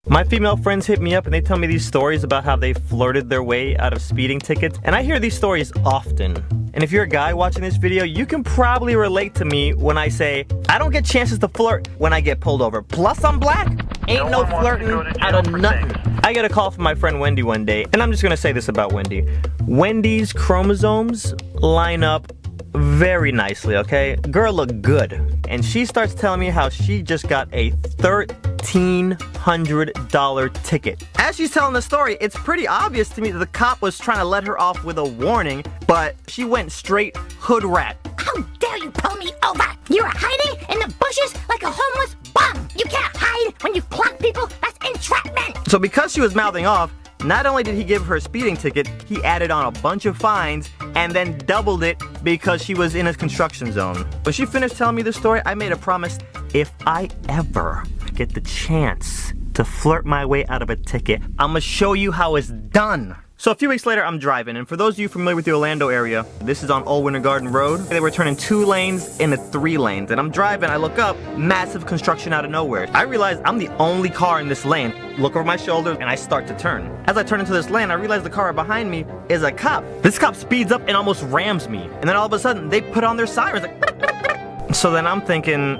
My female friends hit me up and they tell me these stories about how they flirted their way out of speeding tickets, and I hear these stories often. And if you're a guy watching this video, you can probably relate to me when I say, I don't get chances to flirt when I get pulled over. Plus I'm black. Ain't no flirting out of nothing. I get a call from my friend Wendy one day, and I'm just gonna say this about Wendy. Wendy's chromosomes line up very nicely, okay? Girl look good. And she starts telling me how she just got a $1,300 ticket. As she's telling the story, it's pretty obvious to me that the cop was trying to let her off with a warning, but she went straight hood rat. How dare you pull me over? You were hiding in the bushes like a homeless bum. You can't hide when you clock people. That's entrapment. So because she was mouthing off, not only did he give her a speeding ticket, he added on a bunch of fines and then doubled it because she was in a construction zone. When she finished telling me the story, I made a promise: if I ever get the chance to flirt my way out of a ticket, I'm gonna show you how it's done. So a few weeks later, I'm driving, and for those of you familiar with the Orlando area, this is on Old Winter Garden Road. They were turning 2 lanes into 3 lanes, and I'm driving, I look up, massive construction out of nowhere. I realize I'm the only car in this lane. Look over my shoulder, and I start to turn. As I turn into this lane, I realize the car behind me is a cop. This cop speeds up and almost rams me, and then all of a sudden, they put on their sirens, like, so then I'm thinking,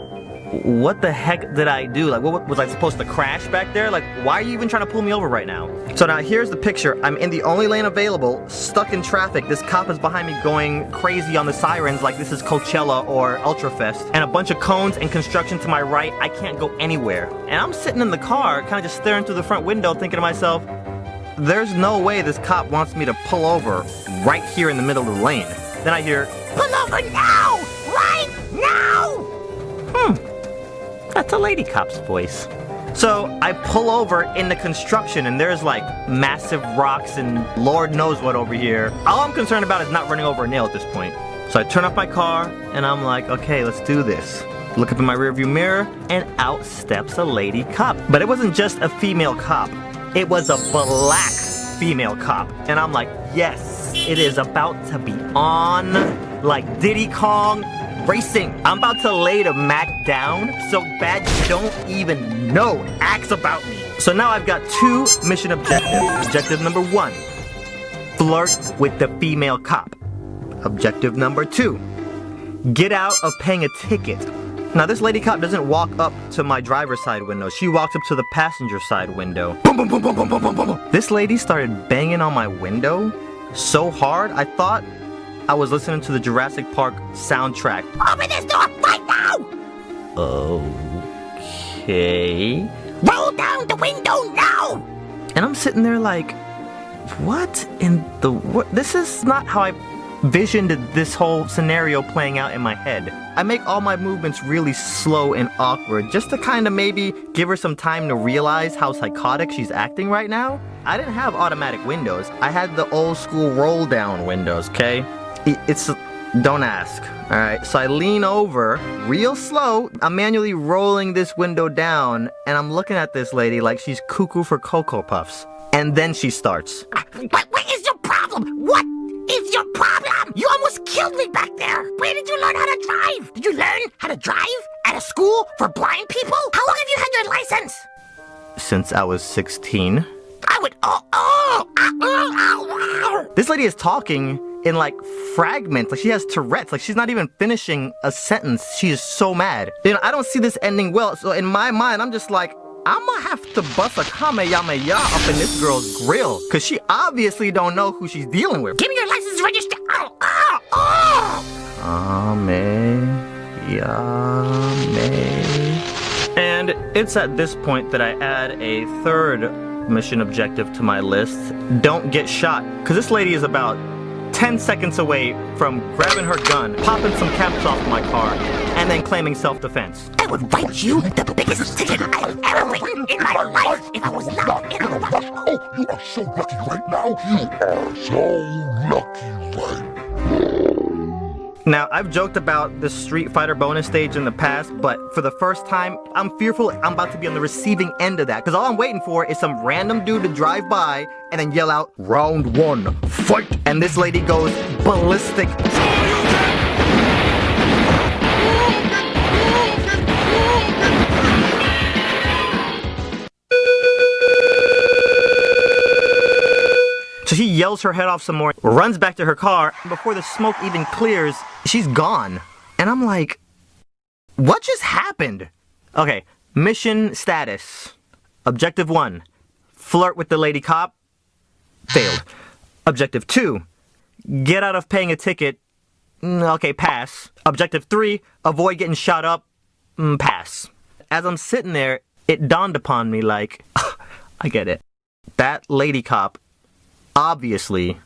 what the heck did I do? Like, what was I supposed to crash back there? Like, why are you even trying to pull me over right now? So now here's the picture. I'm in the only lane available, stuck in traffic. This cop is behind me going crazy on the sirens like this is Coachella or Ultrafest. And a bunch of cones and construction to my right. I can't go anywhere. And I'm sitting in the car, kind of just staring through the front window, thinking to myself, there's no way this cop wants me to pull over right here in the middle of the lane. Then I hear, pull over now! Right now! That's a lady cop's voice. So I pull over in the construction and there's like massive rocks and Lord knows what over here. All I'm concerned about is not running over a nail at this point. So I turn off my car and I'm like, okay, let's do this. Look up in my rearview mirror and out steps a lady cop. But it wasn't just a female cop. It was a black female cop. And I'm like, yes, it is about to be on like Diddy Kong racing. I'm about to lay the Mac down so bad you don't even know. Ask about me. So now I've got 2 mission objectives. Objective number 1, flirt with the female cop. Objective number 2, get out of paying a ticket. Now this lady cop doesn't walk up to my driver's side window. She walks up to the passenger side window. Boom, boom, boom, boom, boom, boom, boom, boom. This lady started banging on my window so hard, I thought I was listening to the Jurassic Park soundtrack. Open this door right now! Okay. Roll down the window now! And I'm sitting there like, what in the what? This is not how I visioned this whole scenario playing out in my head. I make all my movements really slow and awkward just to kind of maybe give her some time to realize how psychotic she's acting right now. I didn't have automatic windows. I had the old school roll down windows, okay? Don't ask, all right? So I lean over real slow. I'm manually rolling this window down and I'm looking at this lady like she's cuckoo for Cocoa Puffs. And then she starts. What is your problem? What is your problem? You almost killed me back there. Where did you learn how to drive? Did you learn how to drive at a school for blind people? How long have you had your license? Since I was 16. I would, This lady is talking in like fragments, like she has Tourette's, like she's not even finishing a sentence. She is so mad. You know, I don't see this ending well, so in my mind, I'm just like, I'm gonna have to bust a Kamehameha up in this girl's grill, cause she obviously don't know who she's dealing with. Give me your license register. And it's at this point that I add a 3rd mission objective to my list. Don't get shot, cause this lady is about 10 seconds away from grabbing her gun, popping some caps off my car, and then claiming self-defense. I would write you the biggest ticket I've ever written in my life if I was not in a rush. Oh, you are so lucky right now. You are so lucky right now. Now, I've joked about the Street Fighter bonus stage in the past, but for the first time, I'm fearful I'm about to be on the receiving end of that. Because all I'm waiting for is some random dude to drive by and then yell out, "Round 1, fight!" And this lady goes ballistic. she yells her head off some more, runs back to her car, and before the smoke even clears, she's gone. And I'm like, what just happened? Okay, mission status. Objective 1, flirt with the lady cop. Failed. Objective 2, get out of paying a ticket. Okay, pass. Objective 3, avoid getting shot up. Pass. As I'm sitting there, it dawned upon me like, I get it. That lady cop obviously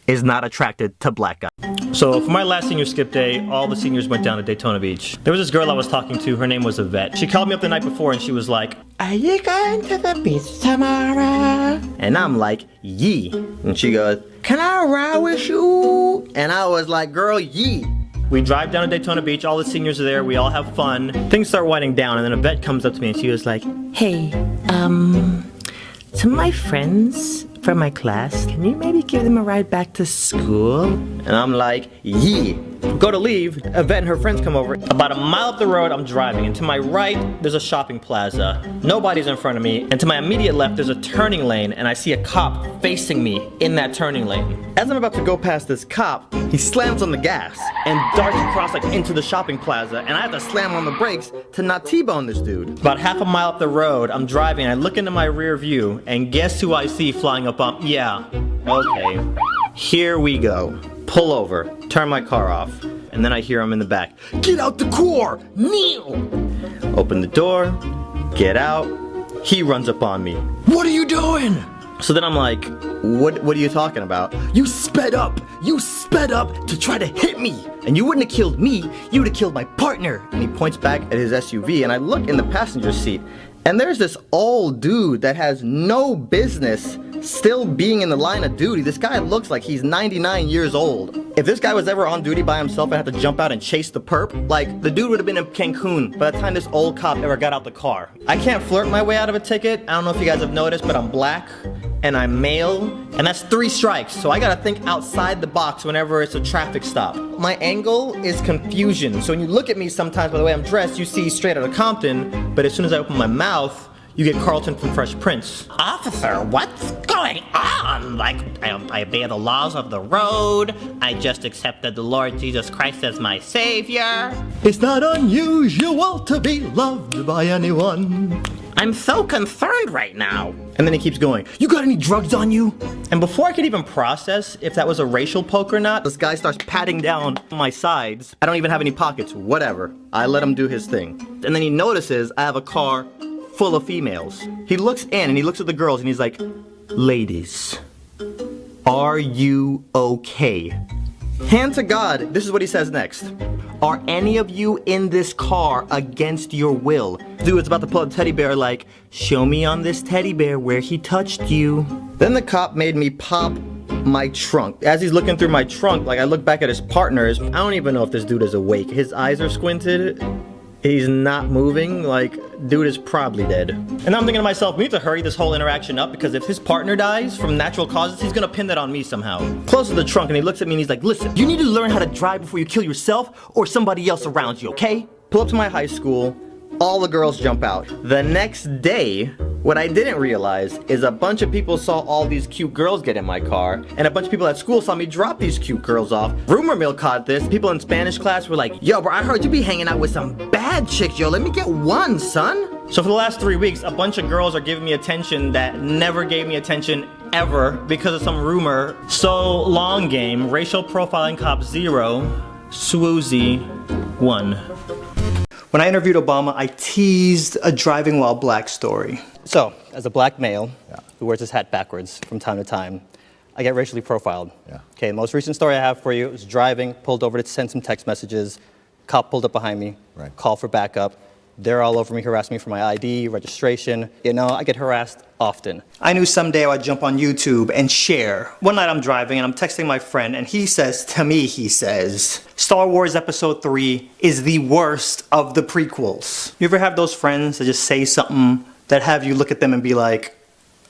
is not attracted to black guys. So for my last senior skip day, all the seniors went down to Daytona Beach. There was this girl I was talking to, her name was Yvette. She called me up the night before and she was like, are you going to the beach tomorrow? And I'm like, yee. And she goes, can I ride with you? And I was like, girl, yee. We drive down to Daytona Beach, all the seniors are there, we all have fun. Things start winding down and then Yvette comes up to me and she was like, hey, to my friends from my class, can you maybe give them a ride back to school? And I'm like, yee. Go to leave, Yvette and her friends come over. About a mile up the road, I'm driving, and to my right, there's a shopping plaza. Nobody's in front of me, and to my immediate left, there's a turning lane, and I see a cop facing me in that turning lane. As I'm about to go past this cop, he slams on the gas and darts across like into the shopping plaza, and I have to slam on the brakes to not T-bone this dude. About half a mile up the road, I'm driving, and I look into my rear view, and guess who I see flying up on, yeah, okay. Here we go. Pull over, turn my car off, and then I hear him in the back. Get out the car, kneel! Open the door, get out, he runs up on me. What are you doing? So then I'm like, what are you talking about? You sped up to try to hit me. And you wouldn't have killed me, you would have killed my partner. And he points back at his SUV, and I look in the passenger seat, and there's this old dude that has no business still being in the line of duty. This guy looks like he's 99 years old. If this guy was ever on duty by himself and had to jump out and chase the perp, like, the dude would have been in Cancun by the time this old cop ever got out the car. I can't flirt my way out of a ticket. I don't know if you guys have noticed, but I'm black and I'm male, and that's 3 strikes, so I gotta think outside the box whenever it's a traffic stop. My angle is confusion, so when you look at me sometimes by the way I'm dressed, you see straight out of Compton, but as soon as I open my mouth, you get Carlton from Fresh Prince. Officer, what's going on? Like, I obey the laws of the road. I just accepted the Lord Jesus Christ as my savior. It's not unusual to be loved by anyone. I'm so concerned right now. And then he keeps going, you got any drugs on you? And before I could even process if that was a racial poke or not, this guy starts patting down my sides. I don't even have any pockets, whatever. I let him do his thing. And then he notices I have a car full of females. He looks in and he looks at the girls and he's like, ladies, are you okay? Hand to God, this is what he says next. Are any of you in this car against your will? Dude is about to pull a teddy bear like, show me on this teddy bear where he touched you. Then the cop made me pop my trunk. As he's looking through my trunk, like I look back at his partners, I don't even know if this dude is awake. His eyes are squinted. He's not moving, like, dude is probably dead. And I'm thinking to myself, we need to hurry this whole interaction up because if his partner dies from natural causes, he's gonna pin that on me somehow. Close to the trunk and he looks at me and he's like, listen, you need to learn how to drive before you kill yourself or somebody else around you, okay? Pull up to my high school, all the girls jump out. The next day, what I didn't realize is a bunch of people saw all these cute girls get in my car, and a bunch of people at school saw me drop these cute girls off. Rumor mill caught this. People in Spanish class were like, yo, bro, I heard you be hanging out with some bad chicks, yo. Let me get one, son. So for the last 3 weeks, a bunch of girls are giving me attention that never gave me attention ever because of some rumor. So, long game, racial profiling cop 0, Swoozy 1. When I interviewed Obama, I teased a driving while black story. So, as a black male who wears his hat backwards from time to time, I get racially profiled. Okay, the most recent story I have for you is driving, pulled over to send some text messages, cop pulled up behind me, call for backup. They're all over me, harassing me for my ID, registration. You know, I get harassed often. I knew someday I would jump on YouTube and share. One night I'm driving and I'm texting my friend and he says to me, Star Wars Episode 3 is the worst of the prequels. You ever have those friends that just say something that have you look at them and be like,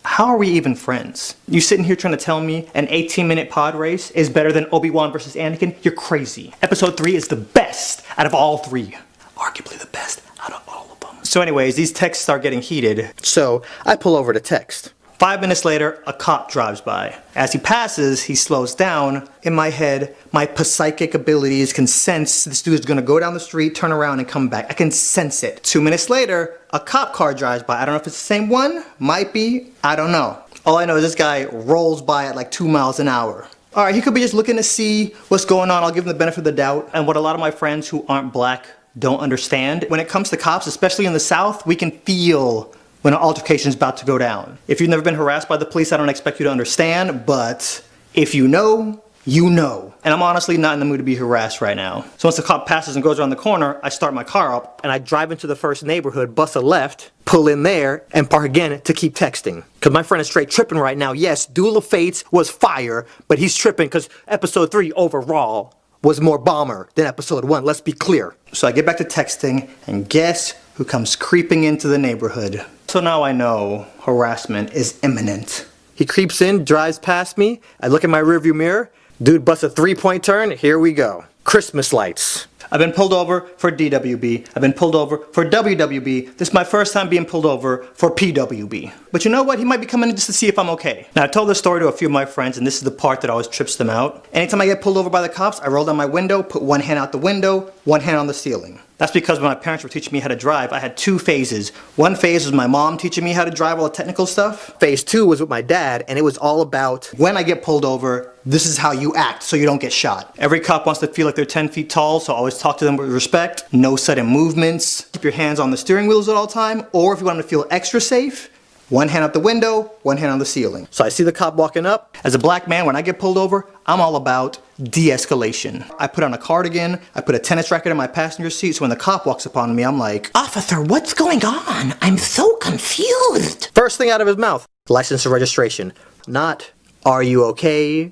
how are we even friends? You sitting here trying to tell me an 18-minute pod race is better than Obi-Wan versus Anakin? You're crazy. Episode 3 is the best out of all 3. Arguably the best out of all of them. So anyways, these texts start getting heated. So I pull over to text. 5 minutes later, a cop drives by. As he passes, he slows down. In my head, my psychic abilities can sense this dude is gonna go down the street, turn around, and come back. I can sense it. 2 minutes later, a cop car drives by. I don't know if it's the same one, might be, I don't know. All I know is this guy rolls by at like 2 miles an hour. All right, he could be just looking to see what's going on. I'll give him the benefit of the doubt. And what a lot of my friends who aren't black don't understand, when it comes to cops, especially in the South, we can feel when an altercation is about to go down. If you've never been harassed by the police, I don't expect you to understand, but if you know, you know. And I'm honestly not in the mood to be harassed right now. So once the cop passes and goes around the corner, I start my car up and I drive into the first neighborhood, bust a left, pull in there, and park again to keep texting. Cause my friend is straight tripping right now. Yes, Duel of Fates was fire, but he's tripping cause episode 3 overall was more bomber than episode 1, let's be clear. So I get back to texting, and guess who comes creeping into the neighborhood? So now I know harassment is imminent. He creeps in, drives past me, I look in my rearview mirror, dude busts a 3-point turn, here we go. Christmas lights. I've been pulled over for DWB. I've been pulled over for WWB. This is my first time being pulled over for PWB. But you know what? He might be coming in just to see if I'm okay. Now, I told this story to a few of my friends, and this is the part that always trips them out. Anytime I get pulled over by the cops, I roll down my window, put one hand out the window, one hand on the ceiling. That's because when my parents were teaching me how to drive, I had 2 phases. One phase was my mom teaching me how to drive all the technical stuff. Phase 2 was with my dad, and it was all about when I get pulled over, this is how you act so you don't get shot. Every cop wants to feel like they're 10 feet tall, so always talk to them with respect. No sudden movements. Keep your hands on the steering wheels at all time, or if you want them to feel extra safe, one hand out the window, one hand on the ceiling. So I see the cop walking up. As a black man, when I get pulled over, I'm all about de-escalation. I put on a cardigan, I put a tennis racket in my passenger seat, so when the cop walks upon me, I'm like, Officer, what's going on? I'm so confused. first thing out of his mouth, license and registration. Not, are you okay?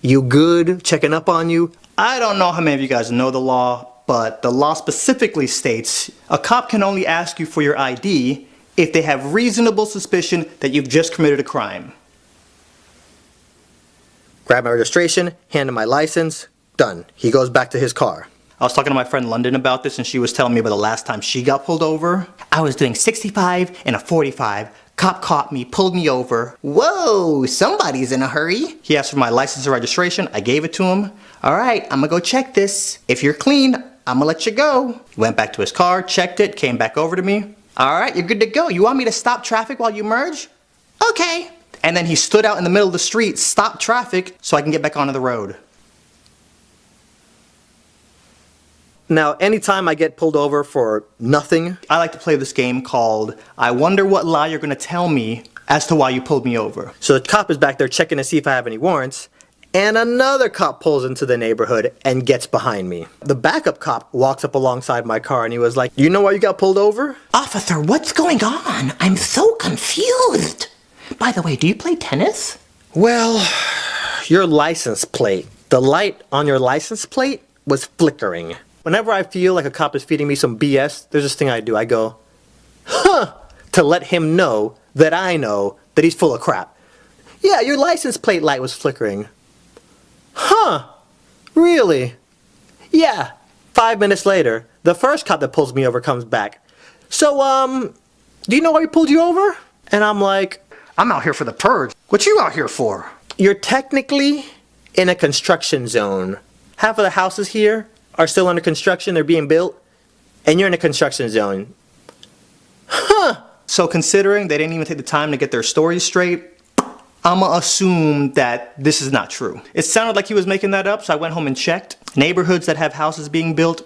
You good? Checking up on you? I don't know how many of you guys know the law, but the law specifically states a cop can only ask you for your ID if they have reasonable suspicion that you've just committed a crime. Grab my registration, hand him my license, done. He goes back to his car. I was talking to my friend London about this, and she was telling me about the last time she got pulled over. I was doing 65 and a 45. Cop caught me, pulled me over. Whoa, somebody's in a hurry. He asked for my license and registration. I gave it to him. All right, I'm gonna go check this. If you're clean, I'm gonna let you go. He went back to his car, checked it, came back over to me. All right, you're good to go. You want me to stop traffic while you merge? Okay. And then he stood out in the middle of the street, stopped traffic, so I can get back onto the road. Now, anytime I get pulled over for nothing, I like to play this game called I wonder what lie you're gonna tell me as to why you pulled me over. So the cop is back there checking to see if I have any warrants, and another cop pulls into the neighborhood and gets behind me. The backup cop walks up alongside my car and he was like, you know why you got pulled over? Officer, what's going on? I'm so confused. By the way, do you play tennis? Well, your license plate. The light on your license plate was flickering. Whenever I feel like a cop is feeding me some BS, there's this thing I do. I go, huh, to let him know that I know that he's full of crap. Yeah, your license plate light was flickering. Huh, really? Yeah. 5 minutes later, the first cop that pulls me over comes back. So, do you know why we pulled you over? And I'm like, I'm out here for the purge. What you out here for? You're technically in a construction zone. Half of the houses here are still under construction, they're being built, and you're in a construction zone. Huh. So considering they didn't even take the time to get their stories straight, I'ma assume that this is not true. It sounded like he was making that up, so I went home and checked. Neighborhoods that have houses being built,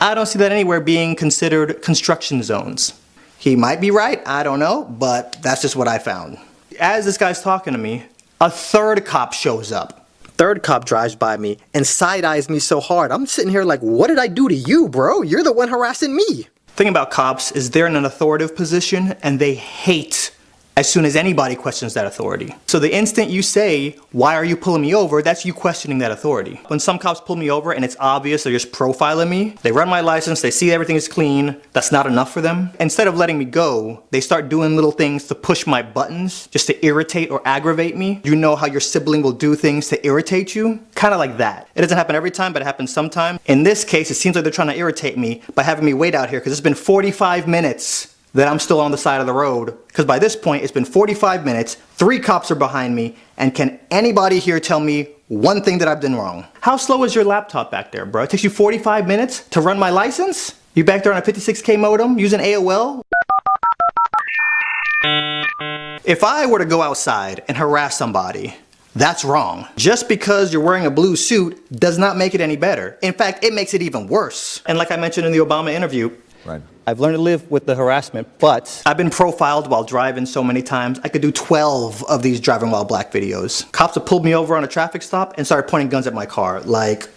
I don't see that anywhere being considered construction zones. He might be right, I don't know, but that's just what I found. As this guy's talking to me, a third cop shows up. Third cop drives by me and side-eyes me so hard. I'm sitting here like, what did I do to you, bro? You're the one harassing me. The thing about cops is they're in an authoritative position and they hate as soon as anybody questions that authority. So the instant you say, why are you pulling me over, that's you questioning that authority. When some cops pull me over and it's obvious they're just profiling me, they run my license, they see everything is clean, that's not enough for them. Instead of letting me go, they start doing little things to push my buttons, just to irritate or aggravate me. You know how your sibling will do things to irritate you? Kind of like that. It doesn't happen every time, but it happens sometimes. In this case, it seems like they're trying to irritate me by having me wait out here because it's been 45 minutes that I'm still on the side of the road, because by this point it's been 45 minutes, 3 cops are behind me, and can anybody here tell me one thing that I've done wrong? How slow is your laptop back there, bro? It takes you 45 minutes to run my license? You back there on a 56K modem using AOL? If I were to go outside and harass somebody, that's wrong. Just because you're wearing a blue suit does not make it any better. In fact, it makes it even worse. And like I mentioned in the Obama interview, Right. I've learned to live with the harassment, but I've been profiled while driving so many times, I could do 12 of these driving while black videos. Cops have pulled me over on a traffic stop and started pointing guns at my car. Like,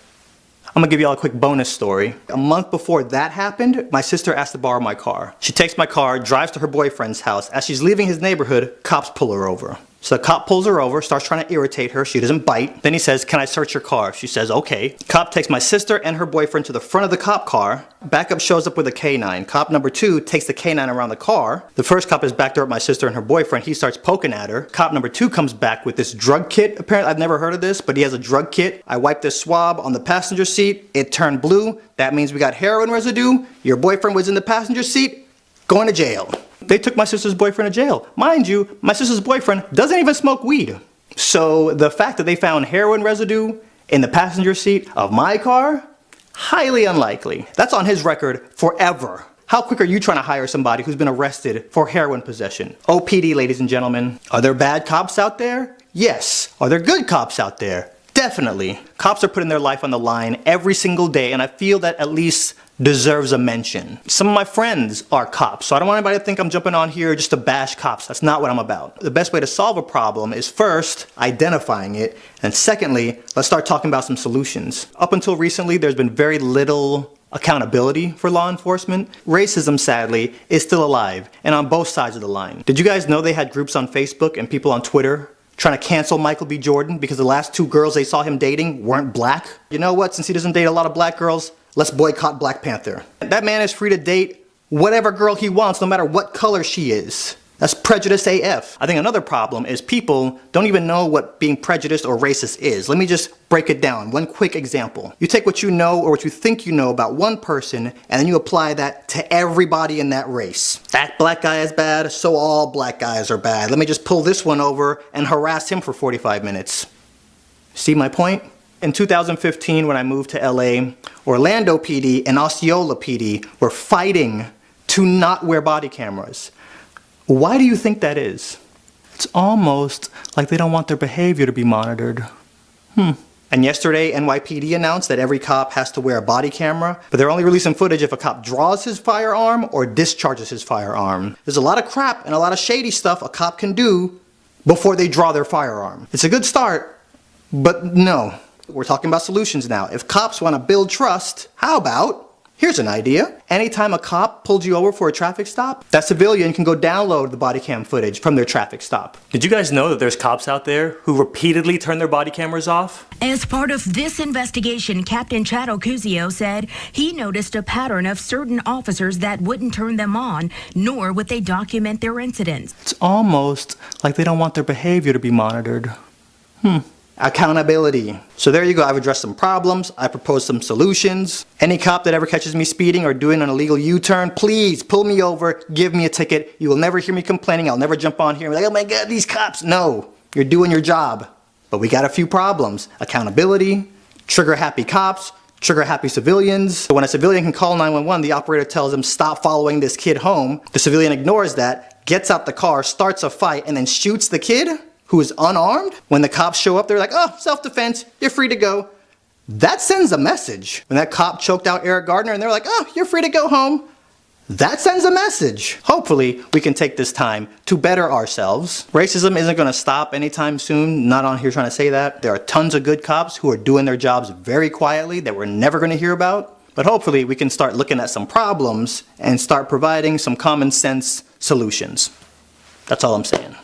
I'm gonna give y'all a quick bonus story. A month before that happened, my sister asked to borrow my car. She takes my car, drives to her boyfriend's house. As she's leaving his neighborhood, cops pull her over. So the cop pulls her over, starts trying to irritate her. She doesn't bite. Then he says, "Can I search your car?" She says, "Okay." Cop takes my sister and her boyfriend to the front of the cop car. Backup shows up with a K9. Cop number 2 takes the K9 around the car. The first cop is back there with my sister and her boyfriend. He starts poking at her. Cop number 2 comes back with this drug kit. Apparently, I've never heard of this, but he has a drug kit. I wiped this swab on the passenger seat. It turned blue. That means we got heroin residue. Your boyfriend was in the passenger seat. Going to jail. They took my sister's boyfriend to jail. Mind you, my sister's boyfriend doesn't even smoke weed. So the fact that they found heroin residue in the passenger seat of my car, highly unlikely. That's on his record forever. How quick are you trying to hire somebody who's been arrested for heroin possession? OPD, ladies and gentlemen. Are there bad cops out there? Yes. Are there good cops out there? Definitely. Cops are putting their life on the line every single day, and I feel that at least deserves a mention. Some of my friends are cops, so I don't want anybody to think I'm jumping on here just to bash cops. That's not what I'm about. The best way to solve a problem is first identifying it, and secondly, let's start talking about some solutions. Up until recently, there's been very little accountability for law enforcement. Racism, sadly, is still alive, and on both sides of the line. Did you guys know they had groups on Facebook and people on Twitter trying to cancel Michael B. Jordan because the last 2 girls they saw him dating weren't black? You know what? Since he doesn't date a lot of black girls, let's boycott Black Panther. That man is free to date whatever girl he wants, no matter what color she is. That's prejudice AF. I think another problem is people don't even know what being prejudiced or racist is. Let me just break it down. One quick example. You take what you know or what you think you know about one person, and then you apply that to everybody in that race. That black guy is bad, so all black guys are bad. Let me just pull this one over and harass him for 45 minutes. See my point? In 2015, when I moved to LA, Orlando PD and Osceola PD were fighting to not wear body cameras. Why do you think that is? It's almost like they don't want their behavior to be monitored. And yesterday, NYPD announced that every cop has to wear a body camera, but they're only releasing footage if a cop draws his firearm or discharges his firearm. There's a lot of crap and a lot of shady stuff a cop can do before they draw their firearm. It's a good start, but no. We're talking about solutions now. If cops want to build trust, how about, here's an idea. Anytime a cop pulls you over for a traffic stop, that civilian can go download the body cam footage from their traffic stop. Did you guys know that there's cops out there who repeatedly turn their body cameras off? As part of this investigation, Captain Chad Ocuzio said he noticed a pattern of certain officers that wouldn't turn them on, nor would they document their incidents. It's almost like they don't want their behavior to be monitored. Accountability. So there you go. I've addressed some problems. I proposed some solutions. Any cop that ever catches me speeding or doing an illegal U-turn, please pull me over, give me a ticket. You will never hear me complaining. I'll never jump on here and be like, oh my God, these cops. No, you're doing your job. But we got a few problems. Accountability, trigger happy cops, trigger happy civilians. When a civilian can call 911, the operator tells them, stop following this kid home. The civilian ignores that, gets out the car, starts a fight, and then shoots the kid who is unarmed. When the cops show up, they're like, oh, self-defense, you're free to go. That sends a message. When that cop choked out Eric Gardner and they're like, oh, you're free to go home. That sends a message. Hopefully, we can take this time to better ourselves. Racism isn't gonna stop anytime soon. Not on here trying to say that. There are tons of good cops who are doing their jobs very quietly that we're never gonna hear about. But hopefully, we can start looking at some problems and start providing some common sense solutions. That's all I'm saying.